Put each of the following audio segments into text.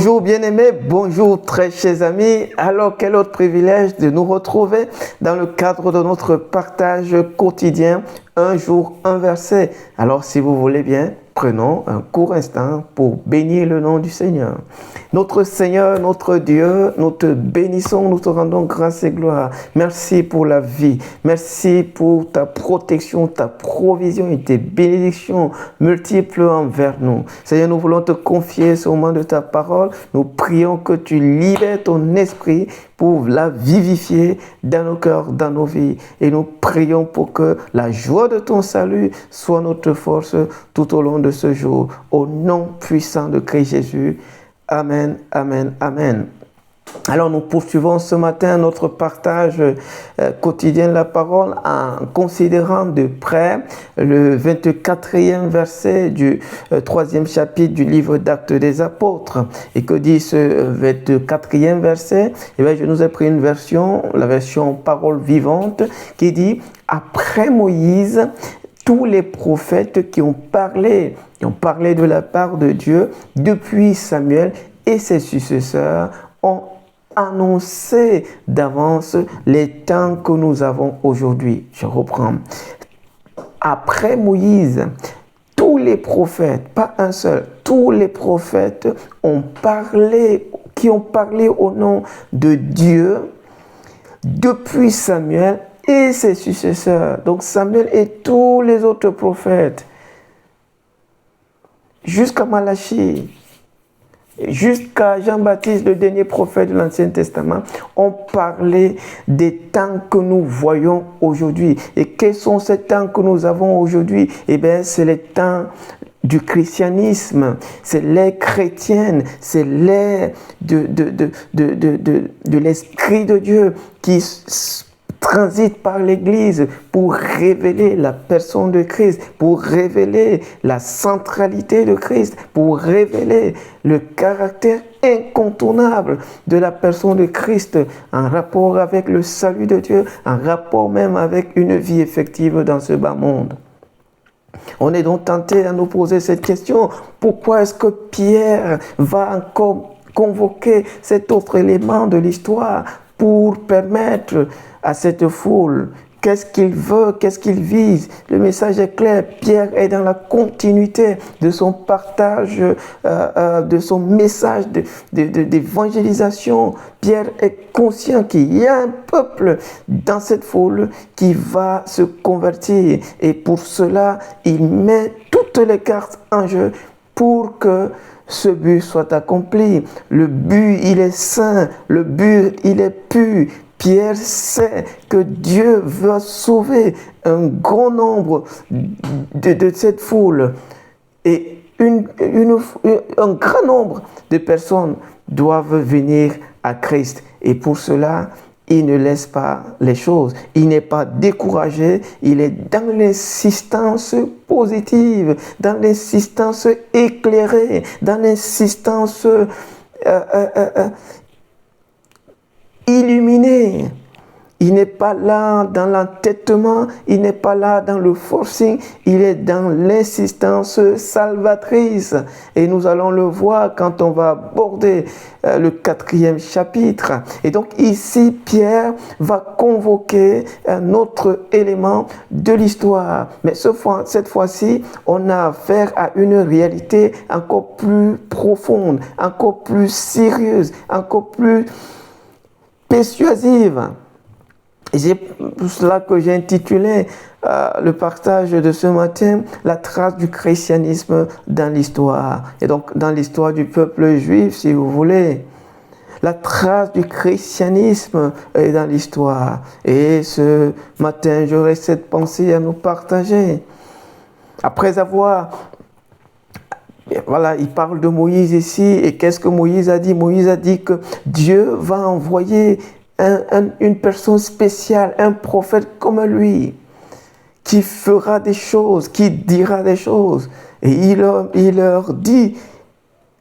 Bonjour bien-aimés, bonjour très chers amis. Alors quel autre privilège de nous retrouver dans le cadre de notre partage quotidien, un jour, un verset. Alors si vous voulez bien, prenons un court instant pour bénir le nom du Seigneur. Notre Seigneur, notre Dieu, nous te bénissons, nous te rendons grâce et gloire. Merci pour la vie, merci pour ta protection, ta provision et tes bénédictions multiples envers nous. Seigneur, nous voulons te confier ce moment de ta parole. Nous prions que tu libères ton esprit pour la vivifier dans nos cœurs, dans nos vies. Et nous prions pour que la joie de ton salut soit notre force tout au long de ce jour. Au nom puissant de Christ Jésus. Amen, amen, amen. Alors nous poursuivons ce matin notre partage quotidien de la parole en considérant de près le 24e verset du 3e chapitre du livre d'Actes des Apôtres. Et que dit ce 24e verset? Eh bien, je nous ai pris une version, la version parole vivante, qui dit « Après Moïse, tous les prophètes qui ont parlé de la part de Dieu depuis Samuel et ses successeurs ont annoncer d'avance les temps que nous avons aujourd'hui. » Je reprends. Après Moïse, tous les prophètes, pas un seul, tous les prophètes qui ont parlé au nom de Dieu depuis Samuel et ses successeurs. Donc Samuel et tous les autres prophètes, jusqu'à Malachie, jusqu'à Jean-Baptiste, le dernier prophète de l'Ancien Testament, ont parlé des temps que nous voyons aujourd'hui. Et quels sont ces temps que nous avons aujourd'hui? Eh bien, c'est les temps du christianisme, c'est l'ère chrétienne, c'est l'ère de l'Esprit de Dieu qui transite par l'Église pour révéler la personne de Christ, pour révéler la centralité de Christ, pour révéler le caractère incontournable de la personne de Christ en rapport avec le salut de Dieu, en rapport même avec une vie effective dans ce bas monde. On est donc tenté à nous poser cette question: pourquoi est-ce que Pierre va encore convoquer cet autre élément de l'histoire pour permettre à cette foule? Qu'est-ce qu'il veut? Qu'est-ce qu'il vise? Le message est clair. Pierre est dans la continuité de son partage, de son message d'évangélisation. Pierre est conscient qu'il y a un peuple dans cette foule qui va se convertir. Et pour cela, il met toutes les cartes en jeu pour que ce but soit accompli. Le but, il est saint. Le but, il est pur. Pierre sait que Dieu veut sauver un grand nombre de cette foule. Et un grand nombre de personnes doivent venir à Christ. Et pour cela, il ne laisse pas les choses. Il n'est pas découragé. Il est dans l'insistance positive, dans l'insistance éclairée, dans l'insistance illuminé. Il n'est pas là dans l'entêtement, il n'est pas là dans le forcing, il est dans l'insistance salvatrice. Et nous allons le voir quand on va aborder le 4e chapitre. Et donc ici, Pierre va convoquer un autre élément de l'histoire. Mais cette fois-ci, on a affaire à une réalité encore plus profonde, encore plus sérieuse, encore plus persuasive. Et c'est pour cela que j'ai intitulé le partage de ce matin « La trace du christianisme dans l'histoire ». Et donc dans l'histoire du peuple juif, si vous voulez. La trace du christianisme est dans l'histoire. Et ce matin, j'aurai cette pensée à nous partager. Après avoir... Voilà, il parle de Moïse ici. Et qu'est-ce que Moïse a dit? Moïse a dit que Dieu va envoyer une personne spéciale, un prophète comme lui, qui fera des choses, qui dira des choses. Et il leur dit,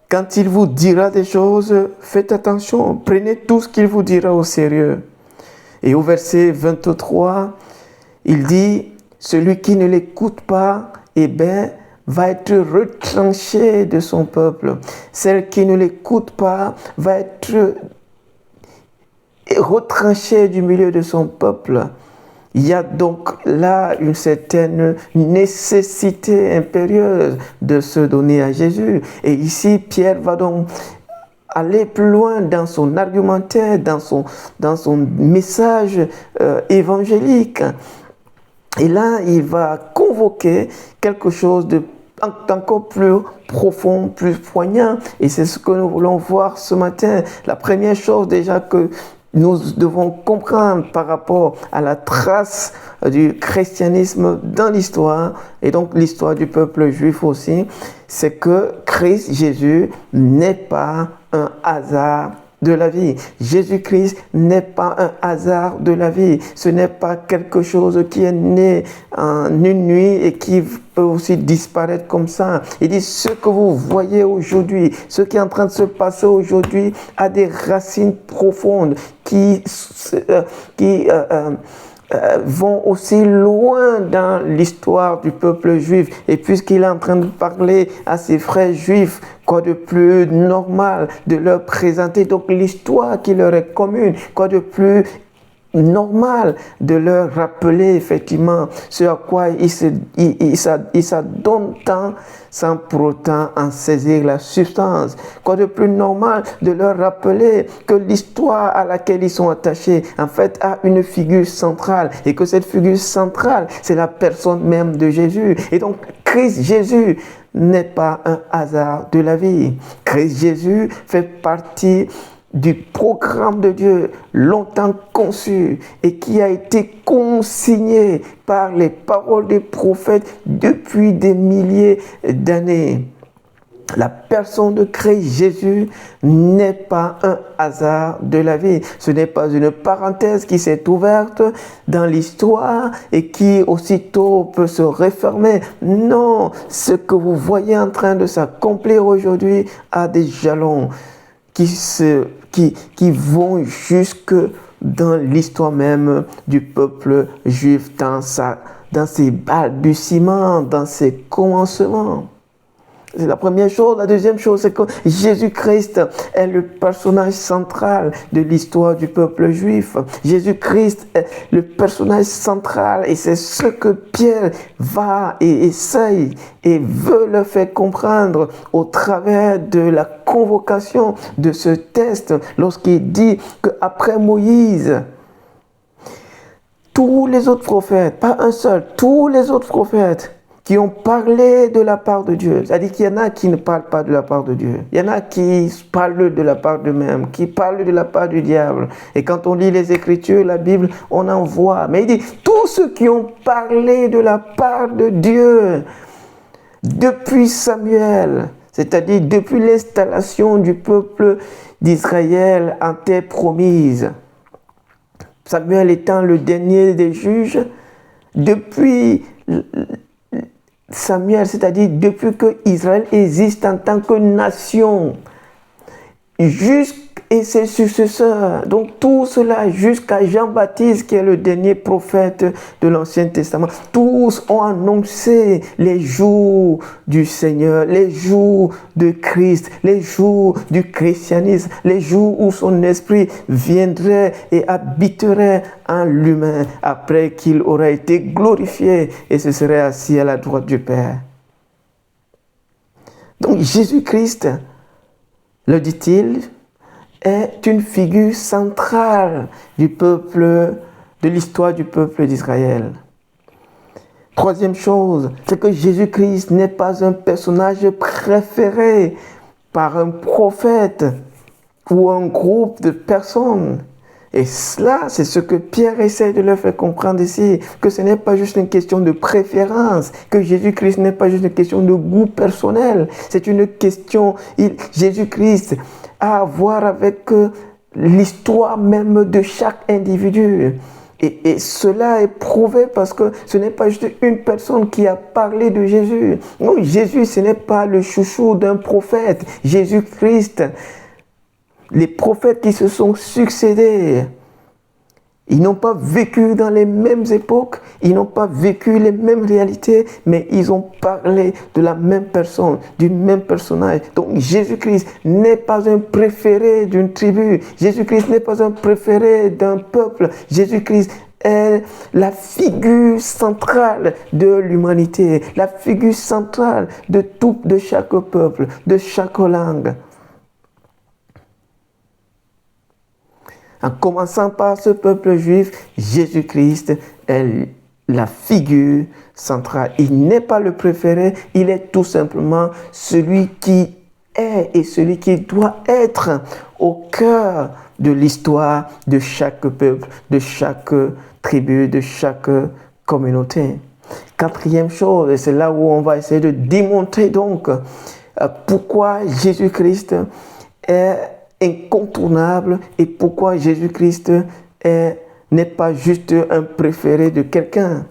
quand il vous dira des choses, faites attention, prenez tout ce qu'il vous dira au sérieux. Et au verset 23, il dit, celui qui ne l'écoute pas, eh bien, va être retranchée de son peuple. Celle qui ne l'écoute pas va être retranchée du milieu de son peuple. Il y a donc là une certaine nécessité impérieuse de se donner à Jésus. Et ici, Pierre va donc aller plus loin dans son argumentaire, dans son message évangélique. Et là, il va convoquer quelque chose d'encore plus profond, plus poignant. Et c'est ce que nous voulons voir ce matin. La première chose déjà que nous devons comprendre par rapport à la trace du christianisme dans l'histoire, et donc l'histoire du peuple juif aussi, c'est que Christ Jésus n'est pas un hasard de la vie. Jésus-Christ n'est pas un hasard de la vie. Ce n'est pas quelque chose qui est né en une nuit et qui peut aussi disparaître comme ça. Il dit, ce que vous voyez aujourd'hui, ce qui est en train de se passer aujourd'hui a des racines profondes qui vont aussi loin dans l'histoire du peuple juif. Et puisqu'il est en train de parler à ses frères juifs, quoi de plus normal de leur présenter donc l'histoire qui leur est commune, quoi de plus normal de leur rappeler effectivement ce à quoi il s'adonne tant sans pour autant en saisir la substance. Quoi de plus normal de leur rappeler que l'histoire à laquelle ils sont attachés en fait a une figure centrale et que cette figure centrale c'est la personne même de Jésus. Et donc Christ Jésus n'est pas un hasard de la vie. Christ Jésus fait partie du programme de Dieu longtemps conçu et qui a été consigné par les paroles des prophètes depuis des milliers d'années. La personne de Christ Jésus n'est pas un hasard de la vie. Ce n'est pas une parenthèse qui s'est ouverte dans l'histoire et qui aussitôt peut se refermer. Non, ce que vous voyez en train de s'accomplir aujourd'hui a des jalons qui vont jusque dans l'histoire même du peuple juif, dans ses balbutiements, dans ses commencements. C'est la première chose. La deuxième chose, c'est que Jésus-Christ est le personnage central de l'histoire du peuple juif. Jésus-Christ est le personnage central et c'est ce que Pierre va et essaye et veut leur faire comprendre au travers de la convocation de ce texte lorsqu'il dit qu'après Moïse, tous les autres prophètes, pas un seul, tous les autres prophètes qui ont parlé de la part de Dieu. C'est-à-dire qu'il y en a qui ne parlent pas de la part de Dieu. Il y en a qui parlent de la part d'eux-mêmes, qui parlent de la part du diable. Et quand on lit les Écritures, la Bible, on en voit. Mais il dit, tous ceux qui ont parlé de la part de Dieu, depuis Samuel, c'est-à-dire depuis l'installation du peuple d'Israël en terre promise, Samuel étant le dernier des juges, depuis Samuel, c'est-à-dire depuis que Israël existe en tant que nation, et ses successeurs, donc tout cela jusqu'à Jean-Baptiste qui est le dernier prophète de l'Ancien Testament, tous ont annoncé les jours du Seigneur, les jours de Christ, les jours du christianisme, les jours où son esprit viendrait et habiterait en l'humain après qu'il aurait été glorifié et se serait assis à la droite du Père. Donc Jésus-Christ, le dit-il, est une figure centrale du peuple, de l'histoire du peuple d'Israël. Troisième chose, c'est que Jésus-Christ n'est pas un personnage préféré par un prophète ou un groupe de personnes. Et cela, c'est ce que Pierre essaie de leur faire comprendre ici, que ce n'est pas juste une question de préférence, que Jésus-Christ n'est pas juste une question de goût personnel, c'est une question, Jésus-Christ a à voir avec l'histoire même de chaque individu. Et cela est prouvé parce que ce n'est pas juste une personne qui a parlé de Jésus. Non, Jésus, ce n'est pas le chouchou d'un prophète. Jésus-Christ, les prophètes qui se sont succédés Ils n'ont pas vécu dans les mêmes époques, ils n'ont pas vécu les mêmes réalités, mais ils ont parlé de la même personne, du même personnage. Donc Jésus-Christ n'est pas un préféré d'une tribu, Jésus-Christ n'est pas un préféré d'un peuple, Jésus-Christ est la figure centrale de l'humanité, la figure centrale de chaque peuple, de chaque langue. En commençant par ce peuple juif, Jésus-Christ est la figure centrale. Il n'est pas le préféré, il est tout simplement celui qui est et celui qui doit être au cœur de l'histoire de chaque peuple, de chaque tribu, de chaque communauté. Quatrième chose, et c'est là où on va essayer de démontrer donc pourquoi Jésus-Christ est incontournable et pourquoi Jésus-Christ n'est pas juste un préféré de quelqu'un.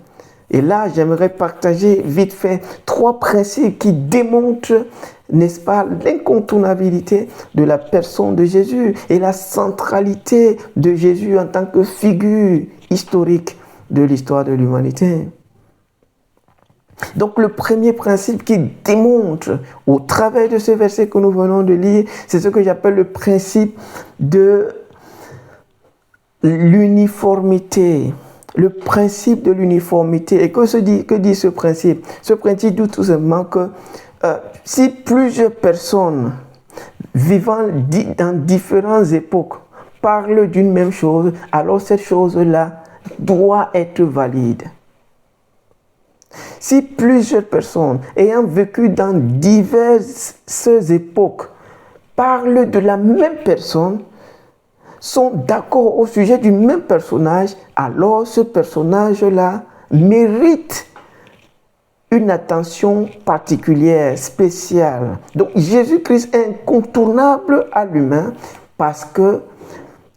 Et là, j'aimerais partager vite fait 3 principes qui démontrent, n'est-ce pas, l'incontournabilité de la personne de Jésus et la centralité de Jésus en tant que figure historique de l'histoire de l'humanité. Donc le premier principe qui démontre au travers de ce verset que nous venons de lire, c'est ce que j'appelle le principe de l'uniformité. Le principe de l'uniformité. Et que dit ce principe? Ce principe dit tout simplement que si plusieurs personnes vivant dans différentes époques parlent d'une même chose, alors cette chose-là doit être valide. Si plusieurs personnes ayant vécu dans diverses époques parlent de la même personne, sont d'accord au sujet du même personnage, alors ce personnage-là mérite une attention particulière, spéciale. Donc Jésus-Christ est incontournable à l'humain parce que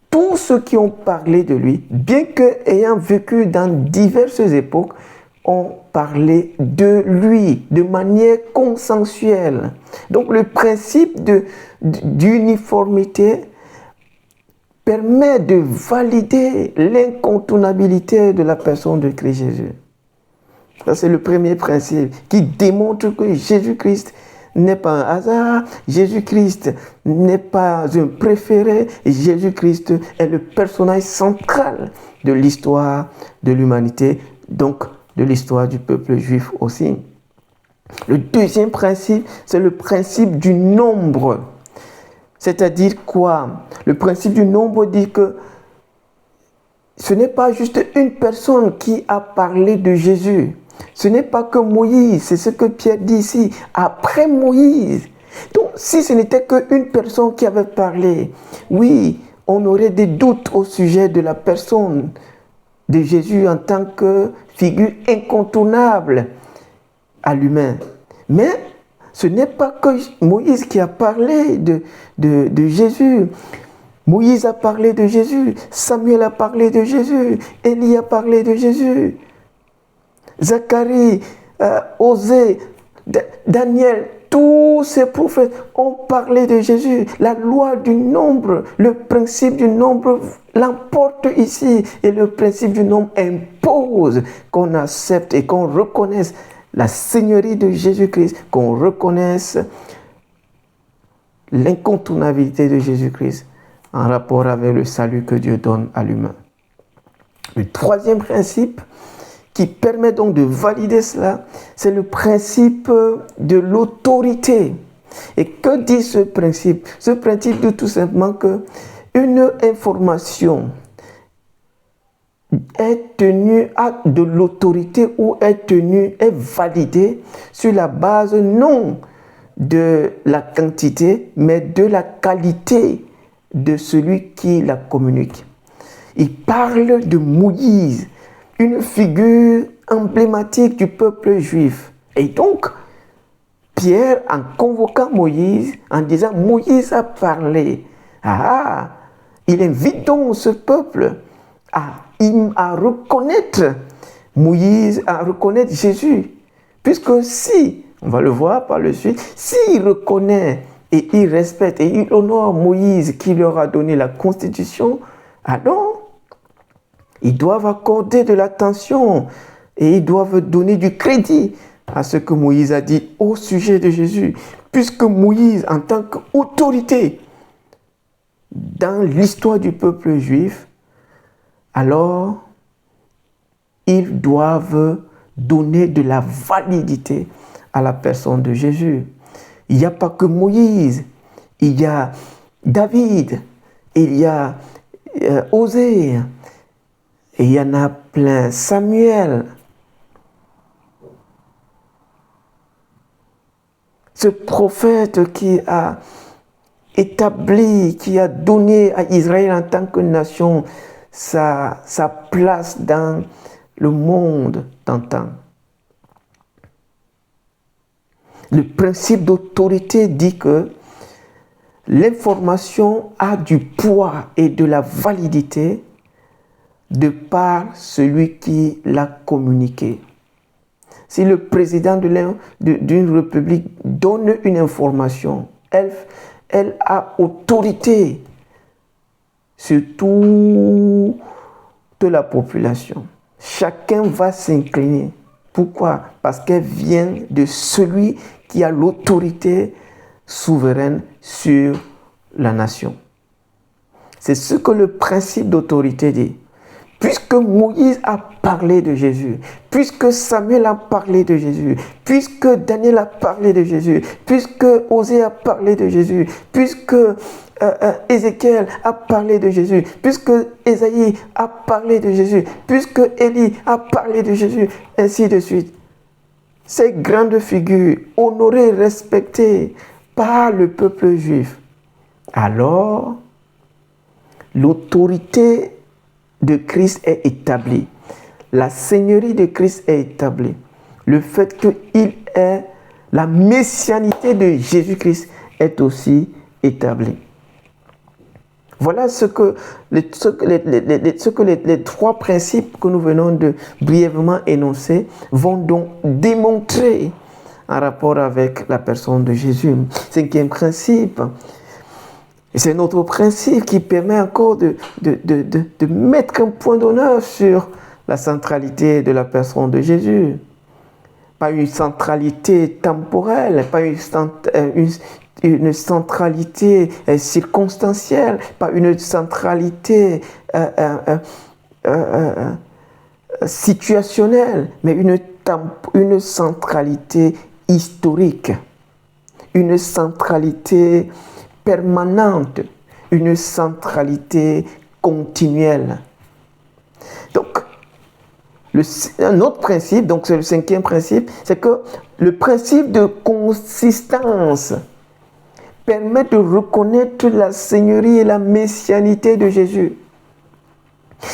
tous ceux qui ont parlé de lui, bien qu'ayant vécu dans diverses époques, ont parlé de lui de manière consensuelle. Donc le principe d'uniformité permet de valider l'incontournabilité de la personne de Christ Jésus. Ça, c'est le premier principe qui démontre que Jésus-Christ n'est pas un hasard, Jésus-Christ n'est pas un préféré, Jésus-Christ est le personnage central de l'histoire de l'humanité, donc de l'histoire du peuple juif aussi. Le deuxième principe, c'est le principe du nombre. C'est-à-dire quoi? Le principe du nombre dit que ce n'est pas juste une personne qui a parlé de Jésus. Ce n'est pas que Moïse, c'est ce que Pierre dit ici, après Moïse. Donc, si ce n'était qu'une personne qui avait parlé, oui, on aurait des doutes au sujet de la personne de Jésus en tant que figure incontournable à l'humain. Mais ce n'est pas que Moïse qui a parlé de Jésus. Moïse a parlé de Jésus, Samuel a parlé de Jésus, Élie a parlé de Jésus, Zacharie, Osée, Daniel, tous ces prophètes ont parlé de Jésus. La loi du nombre, le principe du nombre l'emporte ici. Et le principe du nombre impose qu'on accepte et qu'on reconnaisse la Seigneurie de Jésus-Christ, qu'on reconnaisse l'incontournabilité de Jésus-Christ en rapport avec le salut que Dieu donne à l'humain. Le troisième principe qui permet donc de valider cela, c'est le principe de l'autorité. Et que dit ce principe? Ce principe dit tout simplement que une information est tenue à de l'autorité ou est validée sur la base non de la quantité, mais de la qualité de celui qui la communique. Il parle de Moïse, une figure emblématique du peuple juif. Et donc, Pierre, en convoquant Moïse, en disant « Moïse a parlé », il invite donc ce peuple à reconnaître Moïse, à reconnaître Jésus. Puisque si, on va le voir par la suite, s'il reconnaît et il respecte et il honore Moïse qui leur a donné la constitution, alors Ils doivent accorder de l'attention et ils doivent donner du crédit à ce que Moïse a dit au sujet de Jésus. Puisque Moïse, en tant qu'autorité dans l'histoire du peuple juif, alors ils doivent donner de la validité à la personne de Jésus. Il n'y a pas que Moïse, il y a David, il y a Osée, et il y en a plein, Samuel. Ce prophète qui a établi, qui a donné à Israël en tant que nation sa place dans le monde d'antan. Le principe d'autorité dit que l'information a du poids et de la validité de par celui qui l'a communiqué. Si le président d'une république donne une information, elle a autorité sur toute la population. Chacun va s'incliner. Pourquoi? Parce qu'elle vient de celui qui a l'autorité souveraine sur la nation. C'est ce que le principe d'autorité dit. Puisque Moïse a parlé de Jésus, puisque Samuel a parlé de Jésus, puisque Daniel a parlé de Jésus, puisque Osée a parlé de Jésus, puisque Ézéchiel a parlé de Jésus, puisque Ésaïe a parlé de Jésus, puisque Élie a parlé de Jésus, ainsi de suite. Ces grandes figures honorées, respectées par le peuple juif. Alors, l'autorité de Christ est établie. La seigneurie de Christ est établie. Le fait qu'il est la messianité de Jésus-Christ est aussi établie. Voilà ce que les trois principes que nous venons de brièvement énoncer vont donc démontrer en rapport avec la personne de Jésus. Cinquième principe, et c'est notre principe qui permet encore de mettre un point d'honneur sur la centralité de la personne de Jésus. Pas une centralité temporelle, pas une centralité circonstancielle, pas une centralité situationnelle, mais une centralité historique, une centralité permanente, une centralité continuelle. Donc, un autre principe, donc c'est le cinquième principe, c'est que le principe de consistance permet de reconnaître la seigneurie et la messianité de Jésus.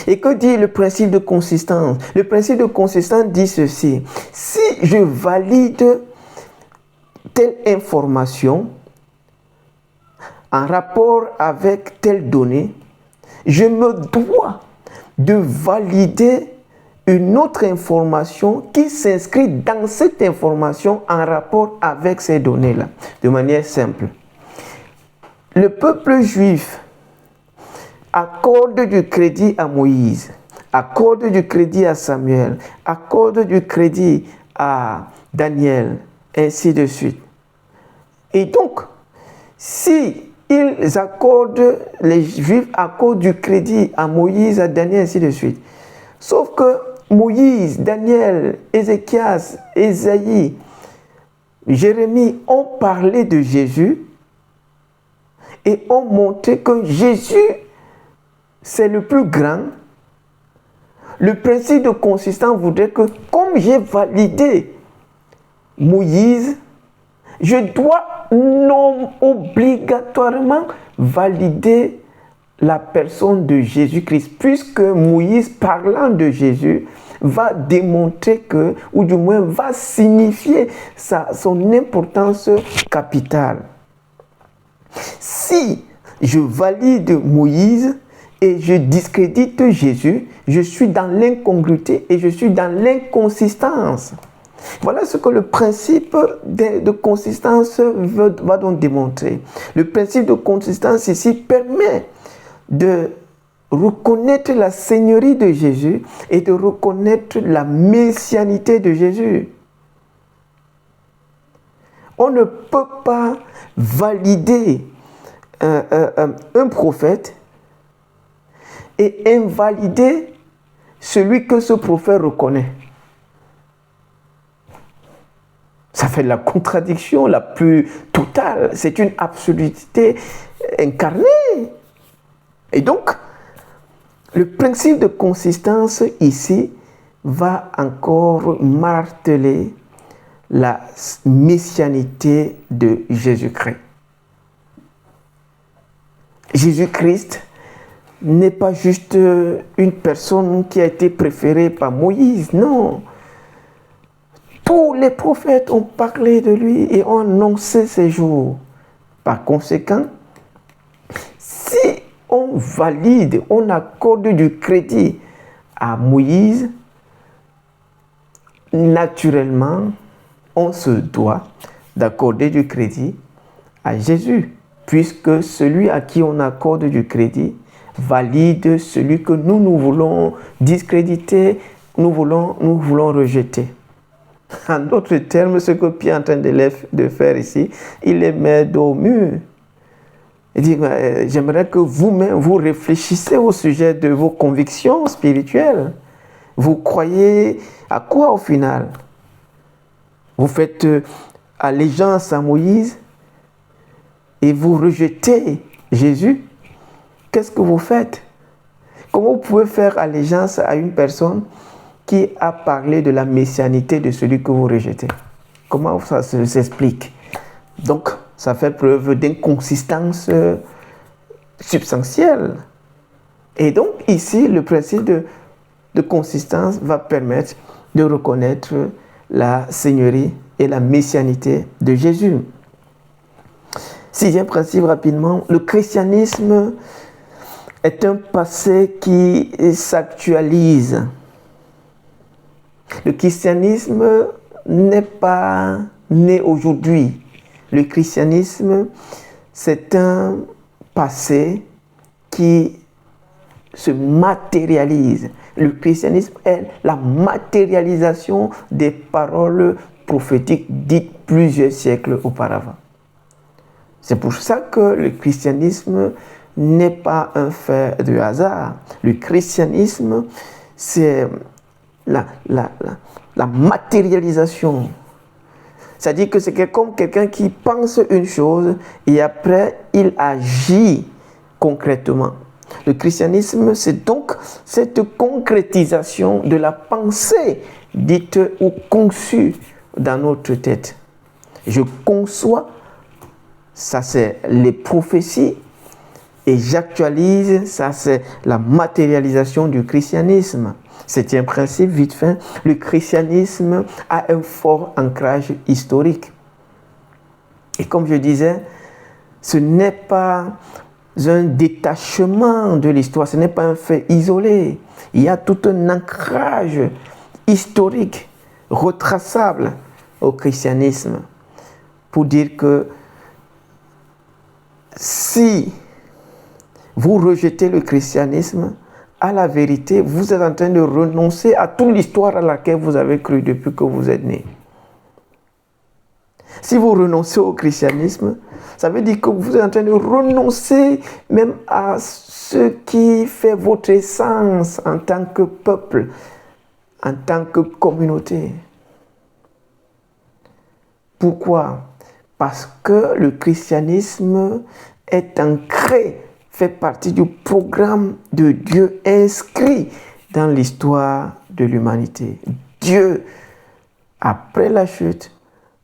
Et que dit le principe de consistance? Le principe de consistance dit ceci: si je valide telle information en rapport avec telle donnée, je me dois de valider une autre information qui s'inscrit dans cette information en rapport avec ces données-là, de manière simple. Le peuple juif accorde du crédit à Moïse, accorde du crédit à Samuel, accorde du crédit à Daniel, ainsi de suite. Et donc, si les Juifs accordent du crédit à Moïse, à Daniel, ainsi de suite. Sauf que Moïse, Daniel, Ézéchias, Ésaïe, Jérémie ont parlé de Jésus et ont montré que Jésus, c'est le plus grand. Le principe de consistance voudrait que, comme j'ai validé Moïse, je dois non obligatoirement valider la personne de Jésus-Christ, puisque Moïse, parlant de Jésus, va démontrer que, ou du moins va signifier son importance capitale. Si je valide Moïse et je discrédite Jésus, je suis dans l'incongruité et je suis dans l'inconsistance. Voilà ce que le principe de consistance va donc démontrer. Le principe de consistance ici permet de reconnaître la seigneurie de Jésus et de reconnaître la messianité de Jésus. On ne peut pas valider un prophète et invalider celui que ce prophète reconnaît. Ça fait de la contradiction la plus totale. C'est une absurdité incarnée. Et donc, le principe de consistance ici va encore marteler la messianité de Jésus-Christ. Jésus-Christ n'est pas juste une personne qui a été préférée par Moïse, non. Tous les prophètes ont parlé de lui et ont annoncé ses jours. Par conséquent, si on valide, on accorde du crédit à Moïse, naturellement, on se doit d'accorder du crédit à Jésus, puisque celui à qui on accorde du crédit valide celui que nous voulons discréditer, nous voulons rejeter. En d'autres termes, ce que Pierre est en train de faire ici, il les met dos au mur. Il dit, j'aimerais que vous-même, vous réfléchissiez au sujet de vos convictions spirituelles. Vous croyez à quoi au final? Vous faites allégeance à Moïse et vous rejetez Jésus. Qu'est-ce que vous faites? Comment vous pouvez faire allégeance à une personne qui a parlé de la messianité de celui que vous rejetez? Comment ça s'explique? Donc, ça fait preuve d'inconsistance substantielle. Et donc, ici, le principe de consistance va permettre de reconnaître la seigneurie et la messianité de Jésus. Sixième principe, rapidement, le christianisme est un passé qui s'actualise. Le christianisme n'est pas né aujourd'hui. Le christianisme, c'est un passé qui se matérialise. Le christianisme est la matérialisation des paroles prophétiques dites plusieurs siècles auparavant. C'est pour ça que le christianisme n'est pas un fait de hasard. Le christianisme, c'est la matérialisation. C'est-à-dire que c'est comme quelqu'un qui pense une chose et après il agit concrètement. Le christianisme, c'est donc cette concrétisation de la pensée dite ou conçue dans notre tête. Je conçois, ça c'est les prophéties, et j'actualise, ça c'est la matérialisation du christianisme. Septième principe, vite fait, le christianisme a un fort ancrage historique. Et comme je disais, ce n'est pas un détachement de l'histoire, ce n'est pas un fait isolé. Il y a tout un ancrage historique, retraçable au christianisme, pour dire que si vous rejetez le christianisme, à la vérité, vous êtes en train de renoncer à toute l'histoire à laquelle vous avez cru depuis que vous êtes né. Si vous renoncez au christianisme, ça veut dire que vous êtes en train de renoncer même à ce qui fait votre essence en tant que peuple, en tant que communauté. Pourquoi? Parce que le christianisme est ancré, fait partie du programme de Dieu inscrit dans l'histoire de l'humanité. Dieu, après la chute,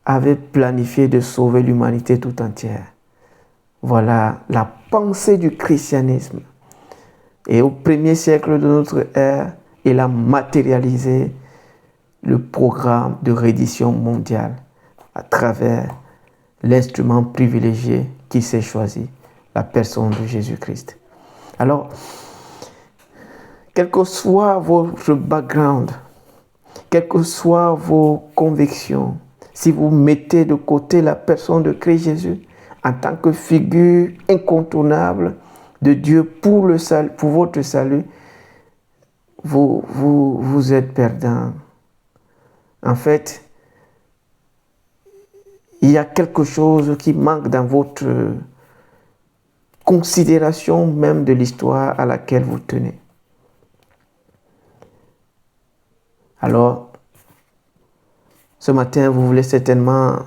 avait planifié de sauver l'humanité tout entière. Voilà la pensée du christianisme. Et au premier siècle de notre ère, il a matérialisé le programme de reddition mondiale à travers l'instrument privilégié qui s'est choisi, la personne de Jésus-Christ. Alors, quel que soit votre background, quelles que soient vos convictions, si vous mettez de côté la personne de Christ Jésus en tant que figure incontournable de Dieu pour le salut, pour votre salut, vous êtes perdant. En fait, il y a quelque chose qui manque dans votre considération même de l'histoire à laquelle vous tenez. Alors, ce matin, vous voulez certainement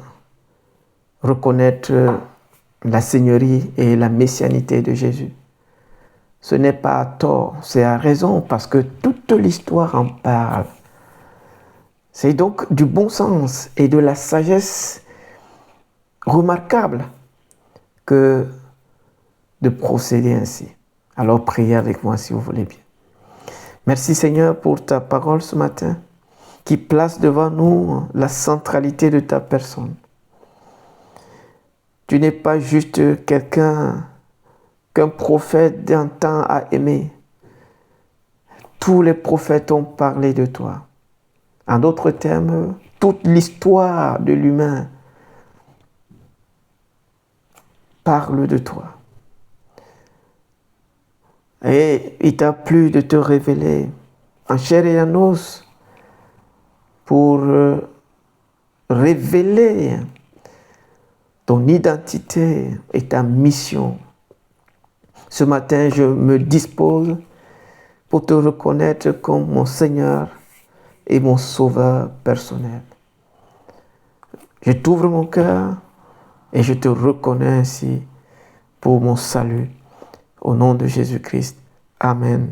reconnaître la seigneurie et la messianité de Jésus. Ce n'est pas à tort, c'est à raison, parce que toute l'histoire en parle. C'est donc du bon sens et de la sagesse remarquable que de procéder ainsi. Alors priez avec moi si vous voulez bien. Merci Seigneur pour ta parole ce matin, qui place devant nous la centralité de ta personne. Tu n'es pas juste quelqu'un qu'un prophète d'un temps a aimé. Tous les prophètes ont parlé de toi. En d'autres termes, toute l'histoire de l'humain parle de toi. Et il t'a plu de te révéler en chair et en os pour révéler ton identité et ta mission. Ce matin, je me dispose pour te reconnaître comme mon Seigneur et mon Sauveur personnel. Je t'ouvre mon cœur et je te reconnais ainsi pour mon salut. Au nom de Jésus-Christ. Amen.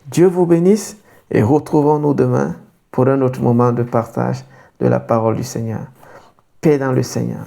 Dieu vous bénisse et retrouvons-nous demain pour un autre moment de partage de la parole du Seigneur. Paix dans le Seigneur.